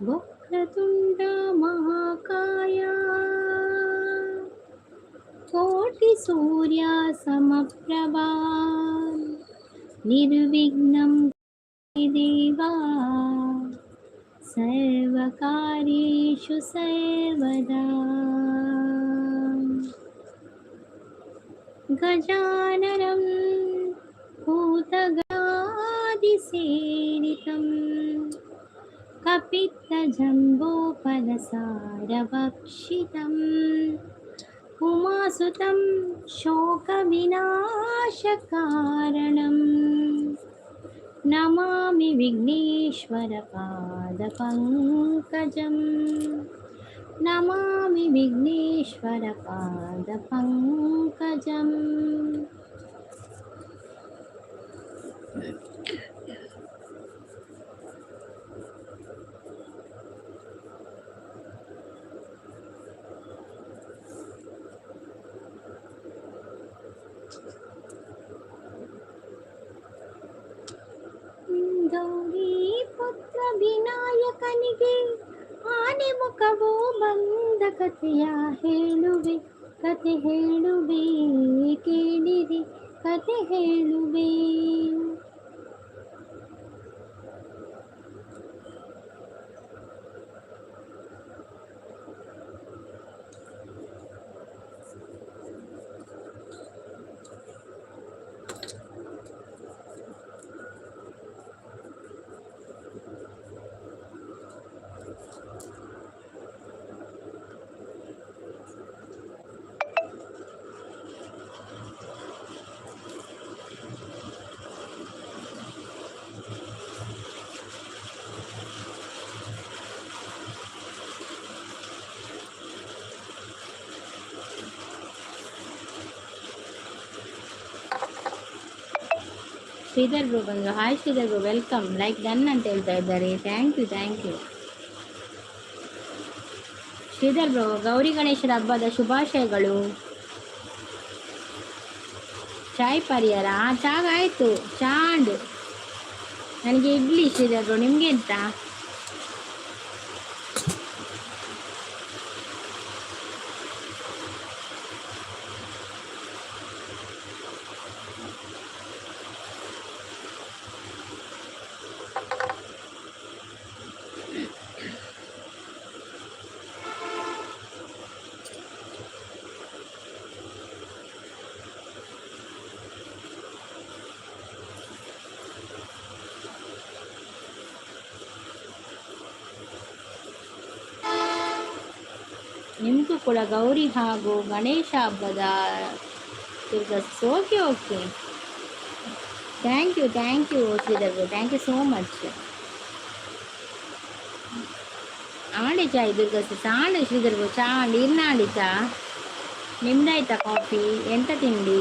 वक्रतुण्ड महाकाय कोटिसूर्या समप्रभा निर्विघ्नं देवा सर्वकार्येषु सर्वदा। गजाननं भूतगणादिसेवितं कपित्थजम्बोफलसारभक्षितम् उमासुतं शोकविनाशकारणं नमामि विघ्नेश्वरपादपङ्कजं नमामि विघ्नेश्वरपादपङ्कजम्। ಗೌರಿ ಪುತ್ರ ವಿನಾಯಕನಿಗೆ ಆನೆ ಮುಖವು ಬಂದ ಕಥೆಯ ಹೇಳುವೆ, ಕತೆ ಹೇಳುವೆ, ಕೇಳಿರಿ ಕತೆ ಹೇಳುವೆ. ಶ್ರೀಧರ್ ಬ್ರೋ ಬಂದರು. Hi Shridhar bro, welcome. Like done ಅಂತ ಹೇಳ್ತಾ ಇದ್ದಾರೆ. Thank you thank you Shridhar bro. Gauri ಗಣೇಶರ ಹಬ್ಬದ ಶುಭಾಶಯಗಳು. ಚಾಯ್ ಪರಿಹಾರ ಚಾಗ ಆಯಿತು. ಚಾಂಡ್ ನನಗೆ ಇಡ್ಲಿ ಶ್ರೀಧರ್ ಬ್ರೋ, ನಿಮಗೆ ಎಂತ? ನಿಮಗೂ ಕೂಡ ಗೌರಿ ಹಾಗೂ ಗಣೇಶ ಹಬ್ಬದ okay okay. Thank you Sridhar, thank you so much. ಆಡಿ ಚಾಯ್ ದುರ್ಗಸ್ ಚಾಂಡ್ ಶ್ರೀಧರ್ ಚಾಂಡ್ ಇರ್ನಾಡಿ ಚಾ. ನಿಮ್ದಾಯ್ತಾ ಕಾಫಿ? ಎಂತ ತಿಂಡಿ?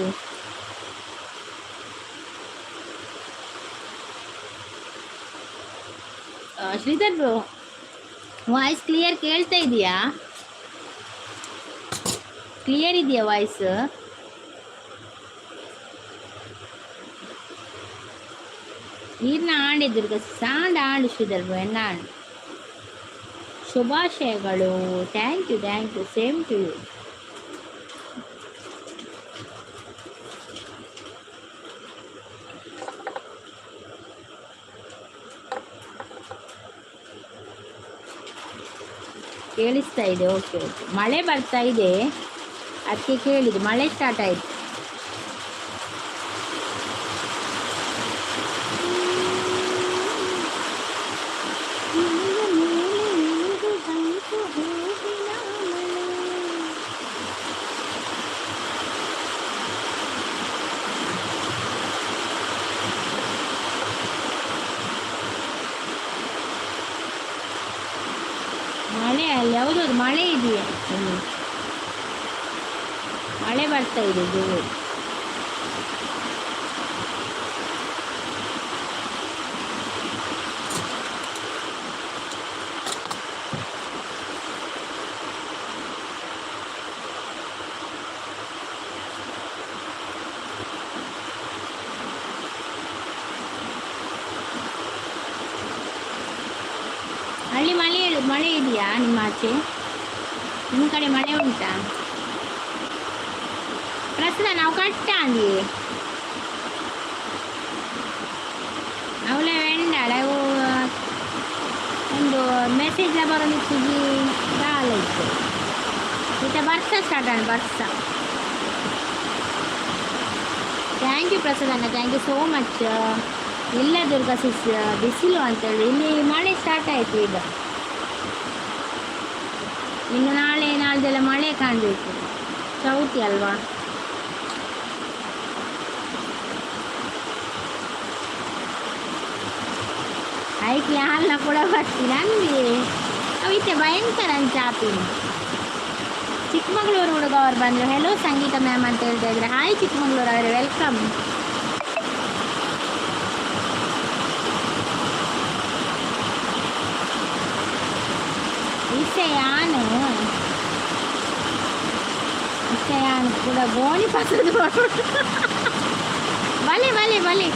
ಶ್ರೀಧರ್ ಬ್ರೋ, ವಾಯ್ಸ್ ಕ್ಲಿಯರ್ ಕೇಳ್ತಾ ಇದೆಯಾ? ಕ್ಲಿಯರ್ ಇದೆಯಾ ವಾಯ್ಸ್? ನೀರ್ನ ಆಂಡಿ ದುರ್ಗ ಸಾಂಡ್ ಆಂಡು ಶ್ರೀಧರ್ ಬ್ರೋ ಎನ್ನಾಂಡು. ಶುಭಾಶಯಗಳು. Thank you same to you. ಕೇಳಿಸ್ತಾ ಇದೆ? Okay okay. ಮಳೆ ಬರ್ತಾ ಇದೆ, ಅದಕ್ಕೆ ಕೇಳಿದ್ದು. ಮಳೆ ಸ್ಟಾರ್ಟ್ ಆಯಿತು. ಮಳೆ ಅಲ್ಲಿ ಯಾವುದಾದ್ರು ಮಳೆ ಇದೆಯಾ? ಮಳೆ ಬರ್ತಾ ಇದೆ ಜೋರು. ಹಳ್ಳಿ ಮಳೆ ಮಳೆ ಇದೆಯಾ ನಿಮ್ಮ ಆಚೆ? ನಿಮ್ಮ ಕಡೆ ಮಳೆ ಉಂಟಾ? ಪ್ರಸ್ತುತ ನಾವು ಕಟ್ಟ ಅಂದಿ ಅವಳ ವೆಂಡಾಳ ಒಂದು ಮೆಸೇಜ್ ಬರೋದಿಕ್ಕಿಗೆ ಕಾಲ ಇತ್ತು ಇತ್ತ ಬರ್ಸ ಸ್ಟಾರ್ಟ್ ಆಗ ಬರ್ಸ. ಥ್ಯಾಂಕ್ ಯು ಪ್ರಸಾದಣ್ಣ, ಥ್ಯಾಂಕ್ ಯು ಸೋ ಮಚ್. ಇಲ್ಲ ದುರ್ಗಾ ಸಿಸ್, ಬಿಸಿಲು ಅಂತೇಳಿ ಇಲ್ಲಿ ಮಳೆ ಸ್ಟಾರ್ಟ್ ಆಯಿತು. ಈಗ ಇನ್ನು ನಾಳೆ ನಾಳ್ದೆಲ್ಲ ಮಳೆ ಕಾಣಬೇಕು, ಚೌತಿ ಅಲ್ವಾ. ಆಯ್ಕೆ ಹಾಲ್ನ ಕೂಡ ಬರ್ತೀನಿ ಅಂದಿ ಅವಿತ್ತೆ ಭಯಂಕರ ಚಾಪಿನ. ಚಿಕ್ಕಮಗಳೂರು ಹುಡುಗ ಅವ್ರು ಬಂದರು. ಹೆಲೋ ಸಂಗೀತ ಮ್ಯಾಮ್ ಅಂತ ಹೇಳ್ತಾ ಇದ್ರೆ. ಹಾಯ್ ಚಿಕ್ಕಮಗಳೂರು ಅವರೇ, ವೆಲ್ಕಮ್. ಇಸೆಯಾನು ಕೂಡ ಗೋಣಿ ಪಸದು ಬಲೆ ಬಲೆ ಬಲೆ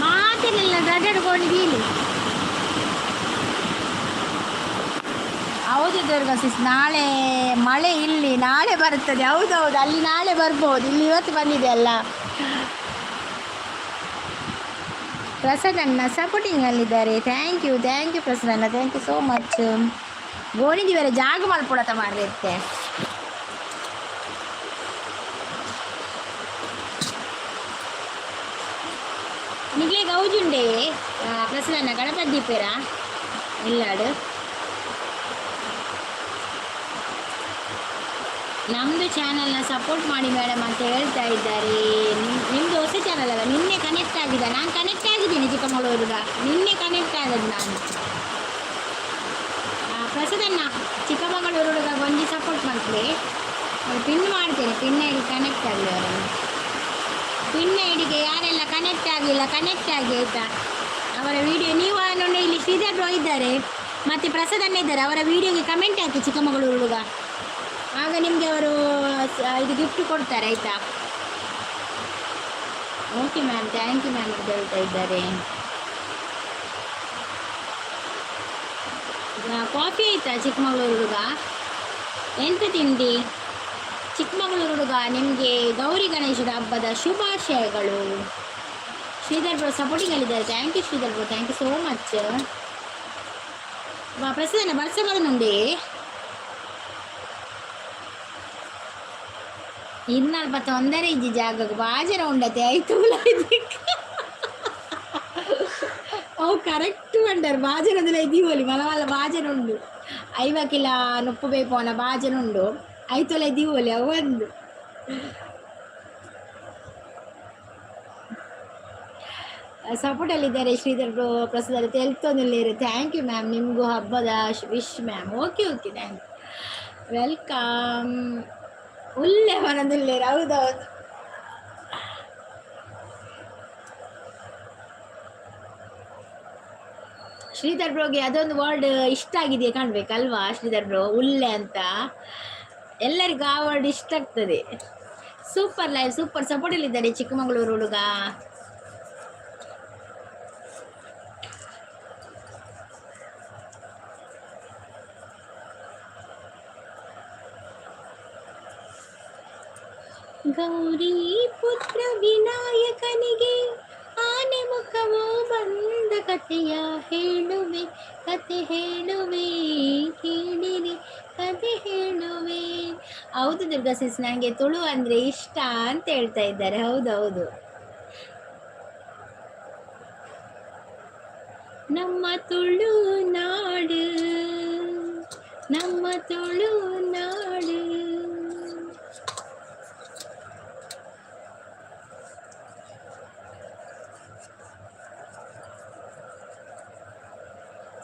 ಮಾತಿರಲಿಲ್ಲ ದಡ್ಡ ಗೋಣಿ ಬೀಲಿ. ಹೌದು ದುರ್ಗಾ ಸಿಸ್, ನಾಳೆ ಮಳೆ ಇಲ್ಲಿ ನಾಳೆ ಬರುತ್ತದೆ. ಹೌದೌದು, ಅಲ್ಲಿ ನಾಳೆ ಬರ್ಬೋದು, ಇಲ್ಲಿ ಇವತ್ತು ಬಂದಿದೆ ಅಲ್ಲ. ಪ್ರಸಾದಣ್ಣ ಸಪೋರ್ಟಿಂಗಲ್ಲಿದ್ದಾರೆ. ಥ್ಯಾಂಕ್ ಯು ಪ್ರಸಾದಣ್ಣ, ಥ್ಯಾಂಕ್ ಯು ಸೋ ಮಚ್. ಗೋಣಿದಿ ಬೇರೆ ಜಾಗ ಮಲ್ಪೊಡತ ಮಾಡಿರುತ್ತೆ. ನಿಗ್ಲೇ ಗೌಜುಂಡೆ ಪ್ರಸಾದಣ್ಣ ಗಣಪತಿ ದೀಪೇರ ಇಲ್ಲಾಡು. ನಮ್ಮದು ಚಾನಲ್ನ ಸಪೋರ್ಟ್ ಮಾಡಿ ಮೇಡಮ್ ಅಂತ ಹೇಳ್ತಾ ಇದ್ದಾರೆ. ನಿಮ್ಮದು ಹೊಸ ಚಾನಲ್ ಅಲ್ಲ, ನಿನ್ನೆ ಕನೆಕ್ಟ್ ಆಗಿದೆ. ನಾನು ಕನೆಕ್ಟ್ ಆಗಿದ್ದೀನಿ ಚಿಕ್ಕಮಗಳೂರಿಗೆ, ನಿನ್ನೆ ಕನೆಕ್ಟ್ ಆಗೋದು ನಾನು. ಪ್ರಸಾದಣ್ಣ ಚಿಕ್ಕಮಗಳೂರು ಹುಡುಗ ಒಂಜಿ ಸಪೋರ್ಟ್ ಮಾಡ್ತೀವಿ, ಪಿನ್ ಮಾಡ್ತೇನೆ. ಪಿನ್ ಐಡಿ ಕನೆಕ್ಟ್ ಆಗಲಿ ಅವರನ್ನು. ಪಿನ್ ಐಡಿಗೆ ಯಾರೆಲ್ಲ ಕನೆಕ್ಟ್ ಆಗಲಿಲ್ಲ ಕನೆಕ್ಟ್ ಆಗಿ ಆಯಿತಾ. ಅವರ ವಿಡಿಯೋ ನೀವು ನೋಡಿ, ಇಲ್ಲಿ ಶ್ರೀಧರ್ ಬ್ರೋ ಇದ್ದಾರೆ ಮತ್ತು ಪ್ರಸಾದಣ್ಣ ಇದ್ದಾರೆ. ಅವರ ವಿಡಿಯೋಗೆ ಕಮೆಂಟ್ ಹಾಕಿ ಚಿಕ್ಕಮಗಳೂರು ಹುಡುಗ, ಆಗ ನಿಮಗೆ ಅವರು ಇದು ಗಿಫ್ಟ್ ಕೊಡ್ತಾರೆ ಆಯಿತಾ. Okay ma'am, thank you ma'am ಅಂತ ಹೇಳ್ತಾ ಇದ್ದಾರೆ. ಕಾಫಿ ಆಯಿತಾ ಚಿಕ್ಕಮಗಳೂರು ಹುಡುಗ? ಎಂತ ತಿಂಡಿ ಚಿಕ್ಕಮಗಳೂರು ಹುಡುಗ? ನಿಮಗೆ ಗೌರಿ ಗಣೇಶದ ಹಬ್ಬದ ಶುಭಾಶಯಗಳು. ಶ್ರೀಧರ್ ಬ್ರೋ ಸಪೋರ್ಟಿಂಗಲ್ಲಿದ್ದಾರೆ. Thank you Shridhar bro, thank you so much. ಪ್ರಸಾದನ ಬರ್ಸಬಾರದುಂಡಿ ಇನ್ನಲ್ಪ ತೊಂದರೆ ಇಜ್ಜಿ ಜಾಗಕ್ಕೆ ಬಾಜರ ಉಂಡತೆ ಆಯ್ತು. ಅವು ಕರೆಕ್ಟ್ ಅಂటారు. బాజనదులో దీవోలి మన వాళ్ళ బాజన ఉండు 5 కిలో 30 పోన బాజన ఉండు 5 ತೊಲೆ దీవోలి ಅವಂದು. ಸಪೋರ್ಟಲ್ಲಿದ್ದಾರೆ ಶ್ರೀಧರ್ ಬ್ರೋ, ಪ್ರಸಾದ ತೆಲ್ತೊಂದಿಲ್ಲೇರು. ಥ್ಯಾಂಕ್ ಯು ಮ್ಯಾಮ್, ನಿಮಗೂ ಹಬ್ಬದ wish ma'am. Okay thank you, welcome. ಉಲ್ಲೆ ಮನದಿಲ್ಲೇರು, ಹೌದೌದು. ಶ್ರೀಧರ್ ಬ್ರೋಗೆ ಅದೊಂದು ವರ್ಡ್ ಇಷ್ಟ ಆಗಿದೆ ಕಾಣ್ಬೇಕಲ್ವಾ ಶ್ರೀಧರ್ ಬ್ರೋ, ಉಲ್ಲೆ ಅಂತ. ಎಲ್ಲರಿಗೂ ಆ ವರ್ಡ್ ಇಷ್ಟ ಆಗ್ತದೆ. ಸೂಪರ್ ಲೈವ್, ಸೂಪರ್ ಸಪೋರ್ಟಲ್ಲಿದ್ದಾರೆ ಚಿಕ್ಕಮಗಳೂರು ಹುಡುಗ. ಗೌರಿ ಪುತ್ರ ವಿನಾಯಕನಿಗೆ ಆನೆ ಮುಖವೋ ಬಂದ ಕಥೆಯ ಹೇಳುವೆ, ಕತೆ ಹೇಳುವೆ, ಕೇಳಿರಿ ಕತೆ ಹೇಳುವೆ. ಹೌದು ದುರ್ಗಾ ಸಿಸ್, ನನಗೆ ತುಳು ಅಂದರೆ ಇಷ್ಟ ಅಂತ ಹೇಳ್ತಾ ಇದ್ದಾರೆ. ಹೌದೌದು, ನಮ್ಮ ತುಳು ನಾಡು, ನಮ್ಮ ತುಳು ನಾಡು.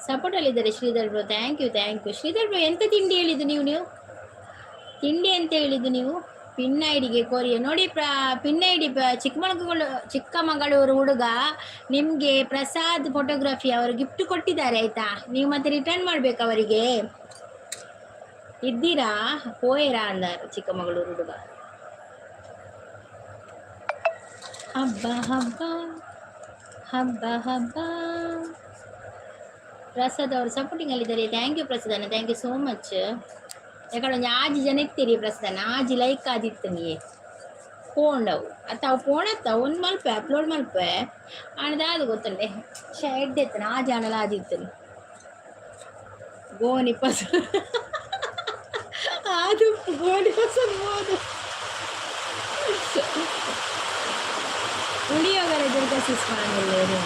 ಸಪೋರ್ಟಲ್ಲಿದ್ದಾರೆ Shridhar bro. Thank you Shridhar bro. ಎಂತ ತಿಂಡಿ ಹೇಳಿದ್ದು ನೀವು ತಿಂಡಿ ಅಂತ ಹೇಳಿದ್ದು ನೀವು? ಪಿನ್ ಐಡಿಗೆ ಕೊರಿಯ ನೋಡಿ. ಪಿನ್ ಐಡಿ ಚಿಕ್ಕಮಗಳೂರು ಹುಡುಗ ನಿಮಗೆ ಪ್ರಸಾದ್ ಫೋಟೋಗ್ರಫಿ ಅವರು ಗಿಫ್ಟ್ ಕೊಟ್ಟಿದ್ದಾರೆ ಆಯ್ತಾ. ನೀವು ಮತ್ತೆ ರಿಟರ್ನ್ ಮಾಡ್ಬೇಕು ಅವರಿಗೆ. ಇದ್ದೀರಾ ಪೋಯರಾ ಅಂದಾರು ಚಿಕ್ಕಮಗಳೂರು ಹುಡುಗ. ಹಬ್ಬ ಹಬ್ಬ ಹಬ್ಬ ಹಬ್ಬ ಪ್ರಸಾದ್ ಅವರು ಸಪೋರ್ಟಿಂಗ್ ಅಲ್ಲಿದ್ದಾರೆ. ಥ್ಯಾಂಕ್ ಯು ಪ್ರಸಾದನ, ಥ್ಯಾಂಕ್ ಯು ಸೋ ಮಚ್. ಯಾಕಂದ್ರೆ ಒಂದು ಆಜಿ ಜನ ಇರ್ತೀರಿ ಪ್ರಸಾದನ, ಆಜಿ ಲೈಕ್ ಆದಿತ್ತು ನೀ ಫೋಂಡವು ಅತ್ತಾವು ಫೋನ್ ಅತ್ತಾವ ಒಂದು ಮಲ್ಪೆ ಅಪ್ಲೋಡ್ ಮಲ್ಪೆ ಅದು ಗೊತ್ತಂಡೆ ಎಡ್ಡೆತ್ತನ ಆ ಜಾಣಲ ಆದಿತ್ತು ಗೋನಿ ಪಸ ಅದು ಗೋನಿ ಪಸದು ಉಳಿಯೋಗರೆ ದುರ್ಗಸಿಸ್ ಮಾಡಿಲ್ಲ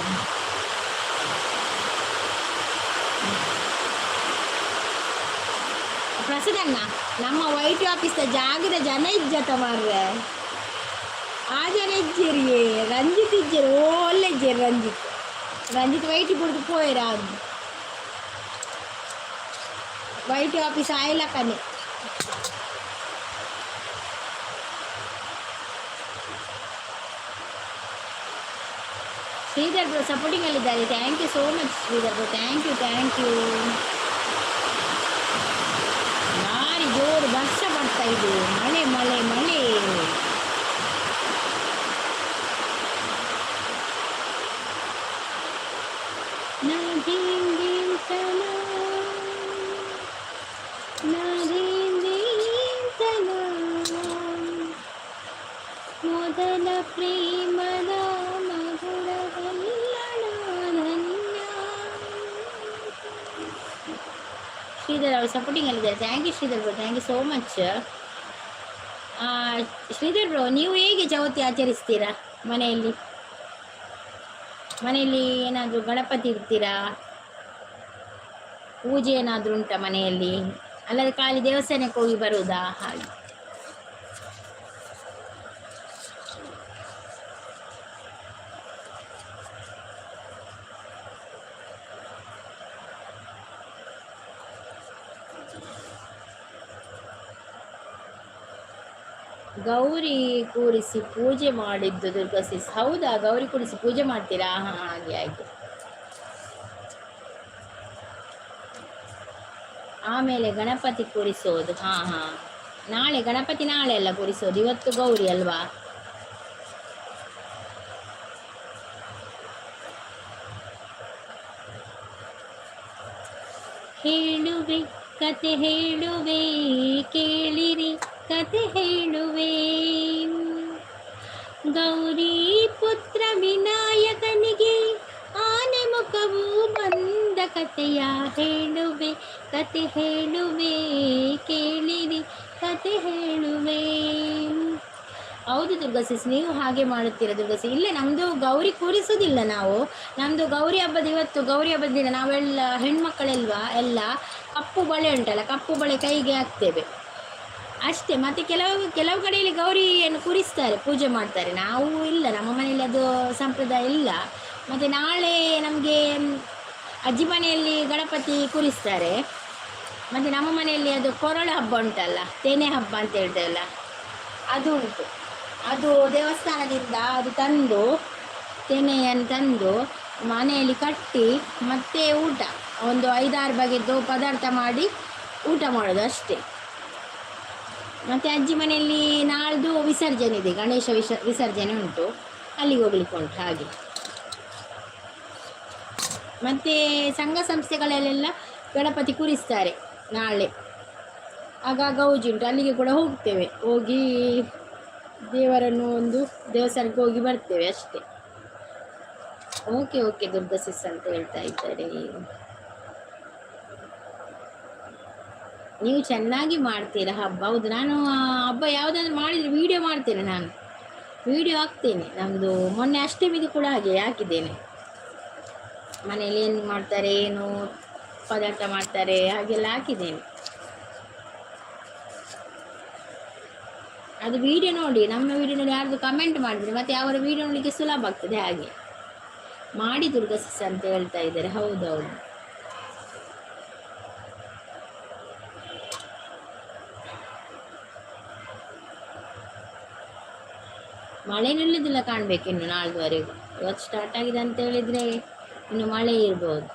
ಪ್ರಸದಣ್ಣ ನಮ್ಮ ವೈಟ್ ಆಫೀಸ್ದ ಜಾಗದ ಜನ ಇಜ್ಜತ ಮಾರ್ರೆ ಆ ಜನ ಇಜ್ಜಿರಿ ರಂಜಿತ್ ಇಜ್ಜಿರಿ ಒಳ್ಳೆ ಇಜ್ಜಿರಿ ರಂಜಿತ್ ವೈಟ್ ಬಿಡ್ದು ಪೋಯಿರ ಅದು ವೈಟ್ ಆಫೀಸ್ ಆಯ್ಲ ಕನೆ ಶ್ರೀಧರ್ ಬ್ರೋ ಸಪೋರ್ಟಿಂಗ್ ಅಲ್ಲಿದ್ದಾರೆ. Thank you so much Shridhar bro, thank you ಭಾರಿ ಜೋರು ವರ್ಷ ಬರ್ತಾ ಇದೆ, ಮಳೆ ಮಳೆ ಮಳೆ. ಮೊದಲ ಪ್ರೇಮದ ಶ್ರೀಧರ್ ಅವರು ಸಪೋರ್ಟಿಂಗ್ ಅಲ್ಲಿದ್ದಾರೆ. Thank you Shridhar bro, thank you so much. Shridhar bro, ನೀವು ಹೇಗೆ ಚೌತಿ ಆಚರಿಸ್ತೀರಾ ಮನೆಯಲ್ಲಿ? ಏನಾದರೂ ಗಣಪತಿ ಇರ್ತೀರಾ? ಪೂಜೆ ಏನಾದರೂ ಉಂಟಾ ಮನೆಯಲ್ಲಿ? ಅಲ್ಲದೆ ಖಾಲಿ ದೇವಸ್ಥಾನಕ್ಕೆ ಹೋಗಿ ಬರುವುದಾ? ಹಾಗೆ ಗೌರಿ ಕೂರಿಸಿ ಪೂಜೆ ಮಾಡಿದ್ದು ದುರ್ಗಸಿಸ್. ಹೌದಾ, ಗೌರಿ ಕೂರಿಸಿ ಪೂಜೆ ಮಾಡ್ತೀರಾ? ಹಾಗೆ ಆಯ್ತು. ಆಮೇಲೆ ಗಣಪತಿ ಕೂರಿಸೋದು. ನಾಳೆ ಗಣಪತಿ, ನಾಳೆ ಅಲ್ಲ ಕೂರಿಸೋದು, ಇವತ್ತು ಗೌರಿ ಅಲ್ವಾ? ಹೇಳುವೆ ಕತೆ ಹೇಳುವೆ ಕೇಳಿರಿ ಕತೆ ಹೇಳುವೆ, ಗೌರಿ ಪುತ್ರ ವಿನಾಯಕನಿಗೆ ಆನೆ ಮುಖವು ಬಂದ ಕತೆಯ ಹೇಳುವೆ ಕತೆ ಹೇಳುವೆ ಕೇಳಿರಿ ಕತೆ ಹೇಳುವೆ. ಹೌದು ದುರ್ಗಸಿಸ್, ನೀವು ಹಾಗೆ ಮಾಡುತ್ತೀರ ದುರ್ಗಸಿ. ಇಲ್ಲ, ನಮ್ಮದು ಗೌರಿ ಕೂರಿಸೋದಿಲ್ಲ ನಾವು. ನಮ್ಮದು ಗೌರಿ ಹಬ್ಬದ ಇವತ್ತು, ಗೌರಿ ಹಬ್ಬದ ದಿನ ನಾವೆಲ್ಲ ಹೆಣ್ಮಕ್ಕಳೆಲ್ವಾ ಎಲ್ಲ ಕಪ್ಪು ಬಳೆ ಉಂಟಲ್ಲ, ಕಪ್ಪು ಬಳೆ ಕೈಗೆ ಹಾಕ್ತೇವೆ ಅಷ್ಟೇ. ಮತ್ತು ಕೆಲವು ಕಡೆಯಲ್ಲಿ ಗೌರಿಯನ್ನು ಕೂರಿಸ್ತಾರೆ, ಪೂಜೆ ಮಾಡ್ತಾರೆ. ನಾವು ಇಲ್ಲ, ನಮ್ಮ ಮನೆಯಲ್ಲಿ ಅದು ಸಂಪ್ರದಾಯ ಇಲ್ಲ. ಮತ್ತು ನಾಳೆ ನಮಗೆ ಅಜ್ಜಿ ಮನೆಯಲ್ಲಿ ಗಣಪತಿ ಕೂರಿಸ್ತಾರೆ. ಮತ್ತು ನಮ್ಮ ಮನೆಯಲ್ಲಿ ಅದು ಕೊರಳ ಹಬ್ಬ ಉಂಟಲ್ಲ, ತೆನೆ ಹಬ್ಬ ಅಂತ ಹೇಳ್ತೇವಲ್ಲ, ಅದು ಉಂಟು. ಅದು ದೇವಸ್ಥಾನದಿಂದ ಅದು ತಂದು, ತೆನೆಯನ್ನು ತಂದು ಮನೆಯಲ್ಲಿ ಕಟ್ಟಿ ಮತ್ತೆ ಊಟ, ಒಂದು 5-6 ಬಗೆದ್ದು ಪದಾರ್ಥ ಮಾಡಿ ಊಟ ಮಾಡೋದು ಅಷ್ಟೇ. ಮತ್ತು ಅಜ್ಜಿ ಮನೆಯಲ್ಲಿ ನಾಳ್ದು ವಿಸರ್ಜನೆ ಇದೆ, ಗಣೇಶ ವಿಸರ್ಜನೆ ಉಂಟು, ಅಲ್ಲಿಗೆ ಹೋಗ್ಲಿಕ್ಕೆ ಉಂಟು ಹಾಗೆ. ಮತ್ತು ಸಂಘ ಸಂಸ್ಥೆಗಳಲ್ಲೆಲ್ಲ ಗಣಪತಿ ಕೂರಿಸ್ತಾರೆ ನಾಳೆ, ಆಗ ಗೌಜಿ ಉಂಟು, ಅಲ್ಲಿಗೆ ಕೂಡ ಹೋಗ್ತೇವೆ. ಹೋಗಿ ದೇವರನ್ನು ಒಂದು ದೇವಸ್ಥಾನಕ್ಕೆ ಹೋಗಿ ಬರ್ತೇವೆ ಅಷ್ಟೇ. ಓಕೆ ದುರ್ಗಸಿಸ್ ಅಂತ ಹೇಳ್ತಾ ಇದ್ದಾರೆ. ನೀವು ಚೆನ್ನಾಗಿ ಮಾಡ್ತೀರಾ ಹಬ್ಬ. ಹೌದು, ನಾನು ಹಬ್ಬ ಯಾವುದಾದ್ರು ಮಾಡಿದರೆ ವೀಡಿಯೋ ಮಾಡ್ತೇನೆ, ನಾನು ವೀಡಿಯೋ ಹಾಕ್ತೇನೆ. ನಮ್ಮದು ಮೊನ್ನೆ ಅಷ್ಟಮಿದು ಕೂಡ ಹಾಗೆ ಹಾಕಿದ್ದೇನೆ. ಮನೇಲಿ ಏನು ಮಾಡ್ತಾರೆ, ಏನು ಪದಾರ್ಥ ಮಾಡ್ತಾರೆ ಹಾಗೆಲ್ಲ ಹಾಕಿದ್ದೇನೆ. ಅದು ವೀಡಿಯೋ ನೋಡಿ, ನಮ್ಮ ವೀಡಿಯೋ ನೋಡಿ ಯಾರ್ದು ಕಮೆಂಟ್ ಮಾಡಿದರೆ ಮತ್ತು ಅವರ ವೀಡಿಯೋ ನೋಡಲಿಕ್ಕೆ ಸುಲಭ ಆಗ್ತದೆ. ಹಾಗೆ ಮಾಡಿ ದುರ್ಗಸಿಸ್ ಅಂತ ಹೇಳ್ತಾ ಇದ್ದಾರೆ. ಹೌದೌದು, ಮಳೆ ನಿಲ್ಲೋದಿಲ್ಲ ಕಾಣಬೇಕು ಇನ್ನು ನಾಳ್ದುವರೆಗೂ. ಇವತ್ತು ಸ್ಟಾರ್ಟ್ ಆಗಿದೆ ಅಂತ ಹೇಳಿದರೆ ಇನ್ನು ಮಳೆ ಇರ್ಬೋದು.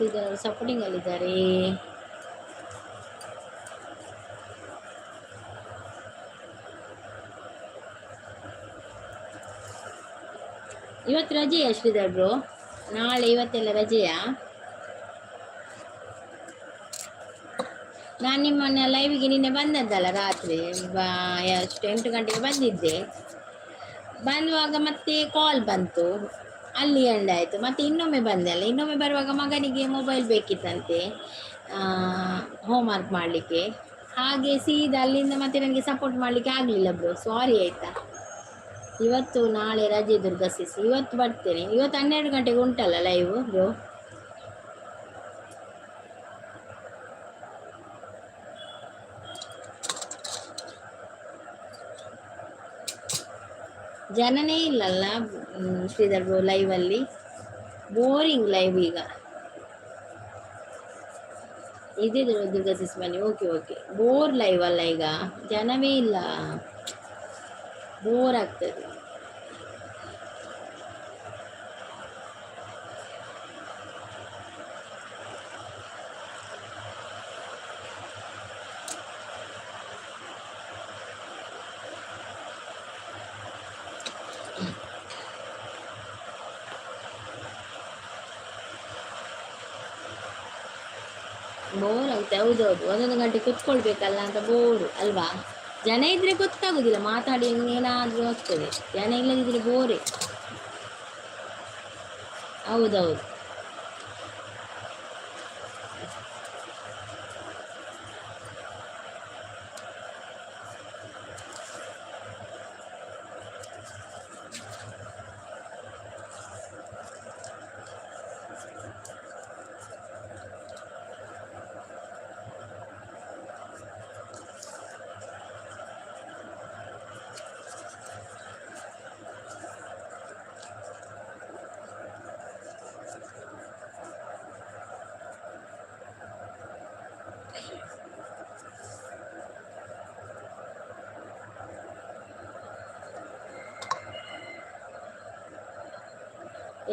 ಶ್ರೀಧರ್ ಅವರು ಸಪೋರ್ಟಿಂಗ್ ಅಲ್ಲಿದ್ದಾರೆ. ಇವತ್ತು ರಜೆಯಾ ಶ್ರೀಧರ್ ಬ್ರೋ? ನಾಳೆ ಇವತ್ತೆಲ್ಲ ರಜೆಯಾ? ನಾನು ನಿಮ್ಮನ್ನ ಲೈವಿಗೆ ನಿನ್ನೆ ಬಂದದ್ದಲ್ಲ ರಾತ್ರಿ, ಎಷ್ಟು 8 ಗಂಟೆಗೆ ಬಂದಿದ್ದೆ. ಬಂದುವಾಗ ಮತ್ತೆ ಕಾಲ್ ಬಂತು, ಅಲ್ಲಿ ಎಂಡ್ ಆಯಿತು. ಮತ್ತೆ ಇನ್ನೊಮ್ಮೆ ಬಂದೆ ಅಲ್ಲ, ಇನ್ನೊಮ್ಮೆ ಬರುವಾಗ ಮಗನಿಗೆ ಮೊಬೈಲ್ ಬೇಕಿತ್ತಂತೆ ಹೋಮ್ವರ್ಕ್ ಮಾಡಲಿಕ್ಕೆ. ಹಾಗೆ ಸೀದಾ ಅಲ್ಲಿಂದ ಮತ್ತೆ ನನಗೆ ಸಪೋರ್ಟ್ ಮಾಡಲಿಕ್ಕೆ ಆಗಲಿಲ್ಲ ಬ್ರೋ, ಸಾರಿ ಆಯಿತಾ. ಇವತ್ತು ನಾಳೆ ರಜೆ ದುರ್ಗಾ ಇವತ್ತು ಬರ್ತೇನೆ. ಇವತ್ತು 12 ಗಂಟೆಗೆ ಉಂಟಲ್ಲ ಲೈವ್ ಬ್ರೋ? ಜನನೇ ಇಲ್ಲಲ್ಲ ಶ್ರೀಧರ್ ಬ್ರೋ ಲೈವಲ್ಲಿ, ಬೋರಿಂಗ್ ಲೈವ್ ಈಗ. ಇದೇ ದುರ್ಗಾ ಮನೆ, ಓಕೆ ಓಕೆ. ಬೋರ್ ಲೈವ್ ಅಲ್ಲ ಈಗ, ಜನವೇ ಇಲ್ಲ, ಬೋರ್ ಆಗ್ತದೆ. ಬೋರ್ ಆಗುತ್ತೆ, ಹೌದೌದು. 1 ಗಂಟೆ ಕುತ್ಕೊಳ್ಬೇಕಲ್ಲ ಅಂತ ಬೋರು ಅಲ್ವಾ? ಜನ ಇದ್ರೆ ಗೊತ್ತಾಗುದಿಲ್ಲ, ಮಾತಾಡಿ ಏನಾದ್ರೂ ಆಗ್ತದೆ. ಜನ ಇಲ್ಲದಿದ್ರೆ ಬೋರೇ. ಹೌದೌದು.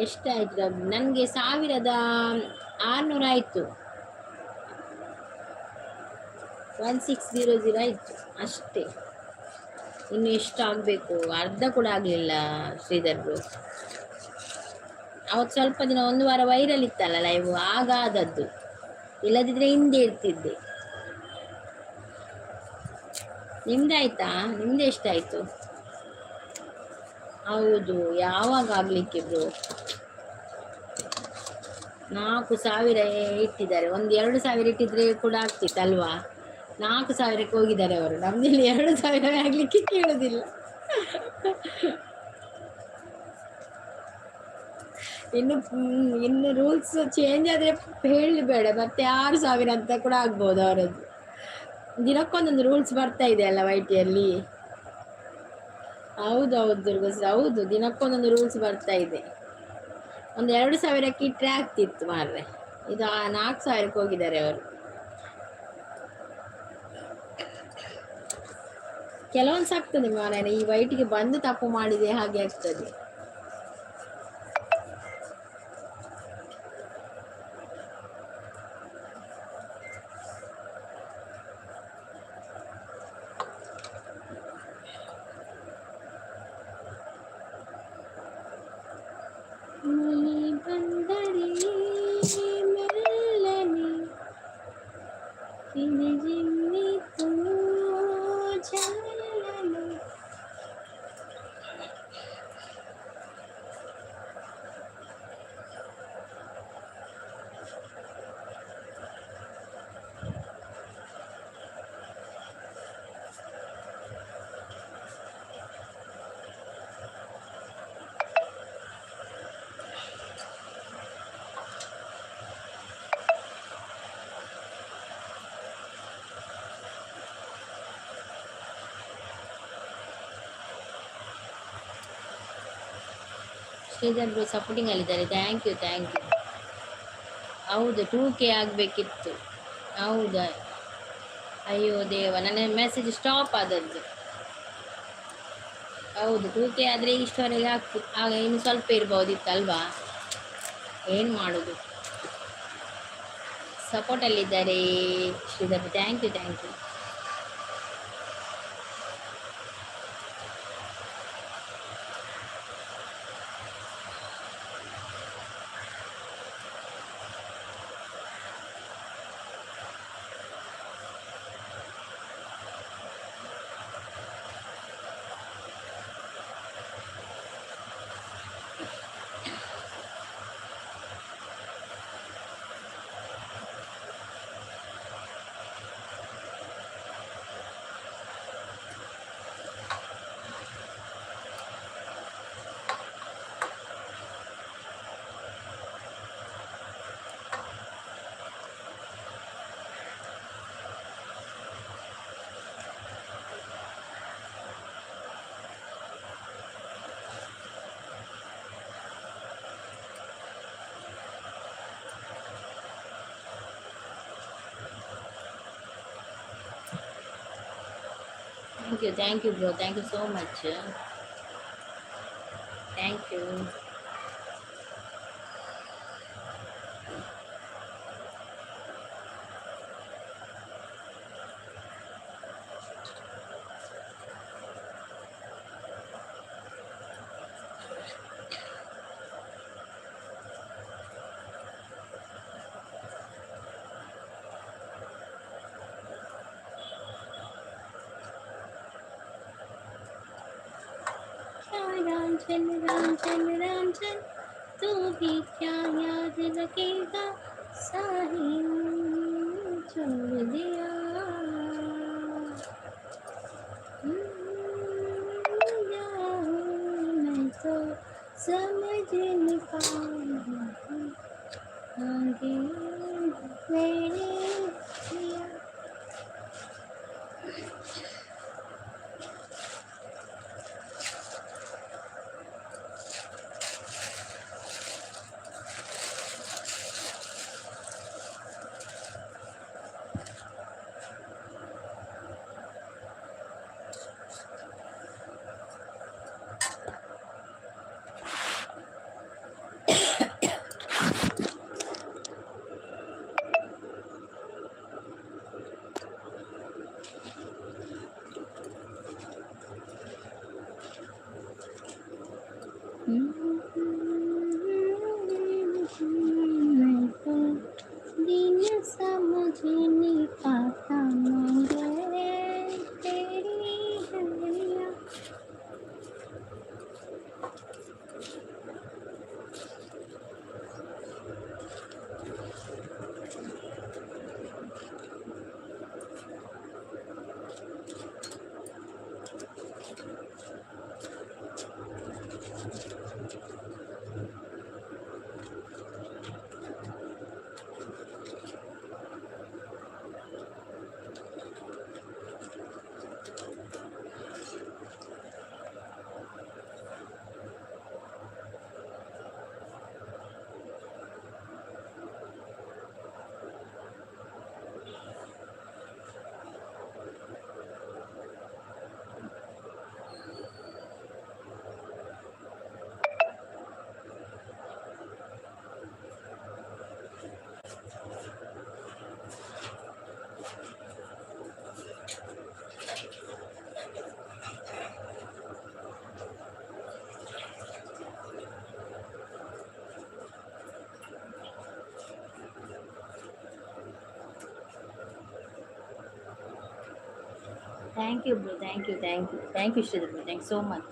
ಎಷ್ಟಾಯ್ತು ನನಗೆ? 1600 ಆಯಿತು. 1600 ಆಯಿತು ಅಷ್ಟೇ. ಇನ್ನು ಎಷ್ಟು ಆಗಬೇಕು? ಅರ್ಧ ಕೂಡ ಆಗಲಿಲ್ಲ ಶ್ರೀಧರ್ ಬ್ರೋ. ಅವತ್ತು ಸ್ವಲ್ಪ ದಿನ 1 ವಾರ ವೈರಲ್ ಇತ್ತಲ್ಲ ಲೈವ್, ಆಗ ಆದದ್ದು. ಇಲ್ಲದಿದ್ರೆ ಹಿಂದೆ ಇರ್ತಿದ್ದೆ. ನಿಮ್ದಾಯ್ತಾ? ನಿಮ್ದು ಎಷ್ಟಾಯಿತು? ಹೌದು, ಯಾವಾಗ ಆಗಲಿಕ್ಕೆ ಬ್ರೋ? 4000 ಇಟ್ಟಿದ್ದಾರೆ. 2,000 ಇಟ್ಟಿದ್ರೆ ಕೂಡ ಆಗ್ತಿತ್ತಲ್ವಾ? 4,000ಕ್ಕೆ ಹೋಗಿದ್ದಾರೆ ಅವರು. ನಮ್ದಲ್ಲಿ 2,000 ಆಗ್ಲಿಕ್ಕೆ ಕೇಳೋದಿಲ್ಲ. ಇನ್ನು ರೂಲ್ಸ್ ಚೇಂಜ್ ಆದರೆ ಹೇಳಬೇಡ, ಮತ್ತೆ 6,000 ಅಂತ ಕೂಡ ಆಗ್ಬೋದು ಅವರದ್ದು. ದಿನಕ್ಕೊಂದೊಂದು ರೂಲ್ಸ್ ಬರ್ತಾ ಇದೆ ಅಲ್ಲ ವೈಟಿಯಲ್ಲಿ. ಹೌದೌದು ದುರ್ಗಸ್, ಹೌದು, ದಿನಕ್ಕೊಂದೊಂದು ರೂಲ್ಸ್ ಬರ್ತಾ ಇದೆ. 2,000ಕ್ಕೆ ಇಟ್ಟರೆ ಆಗ್ತಿತ್ತು ಮಾರ್ರೆ. ಇದು 4,000ಕ್ಕೆ ಹೋಗಿದ್ದಾರೆ ಅವರು. ಕೆಲವೊಂದು ಆಗ್ತದೆ ಮಾರ್ರೆ, ಈ ವೈಟಿಗೆ ಬಂದು ತಪ್ಪು ಮಾಡಿದೆ ಹಾಗೆ ಆಗ್ತದೆ. ಶ್ರೀಧರ್ ಬ್ರೋ ಸಪೋರ್ಟಿಂಗ್ ಅಲ್ಲಿದ್ದಾರೆ. Thank you. ಹೌದು, 2K ಆಗಬೇಕಿತ್ತು. ಹೌದಾ? ಅಯ್ಯೋ ದೇವ, ನನ್ನ ಮೆಸೇಜ್ ಸ್ಟಾಪ್ ಆದದ್ದು. ಹೌದು, 2K ಆದರೆ ಇಷ್ಟವರೆಗೆ ಆಗ್ತಿತ್ತು. ಆಗ ಇನ್ನು ಸ್ವಲ್ಪ ಇರ್ಬೋದಿತ್ತಲ್ವಾ? ಏನು ಮಾಡೋದು? ಸಪೋರ್ಟಲ್ಲಿದ್ದಾರೆ Shridhar. Thank you thank you. Thank you, bro. Thank you so much. Thank you. रांझन रांझन रांझन तू भी क्या याद रखेगा साहिल छोड़ दिया मैं तो समझ नहीं पाऊंगी आगे मेरे पिया. दिन समझ नहीं पाता मगर तेरी गलियां. Thank you, bro. Thank you, thank you. Thank you, Shridhar. Thanks so much.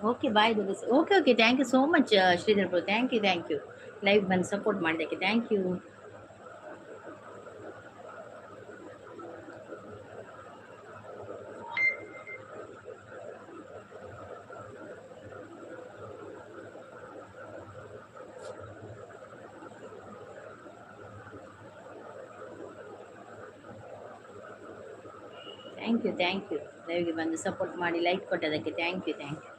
Okay bye ದಿವಸ. Okay okay, thank you so much Shridhar bro, thank you thank you. Live ಬಂದು ಸಪೋರ್ಟ್ ಮಾಡಿದ್ದಕ್ಕೆ thank you. Thank you thank you. ಲೈವ್ಗೆ ಬಂದು support ಮಾಡಿ like ಕೊಟ್ಟದಕ್ಕೆ thank you thank you.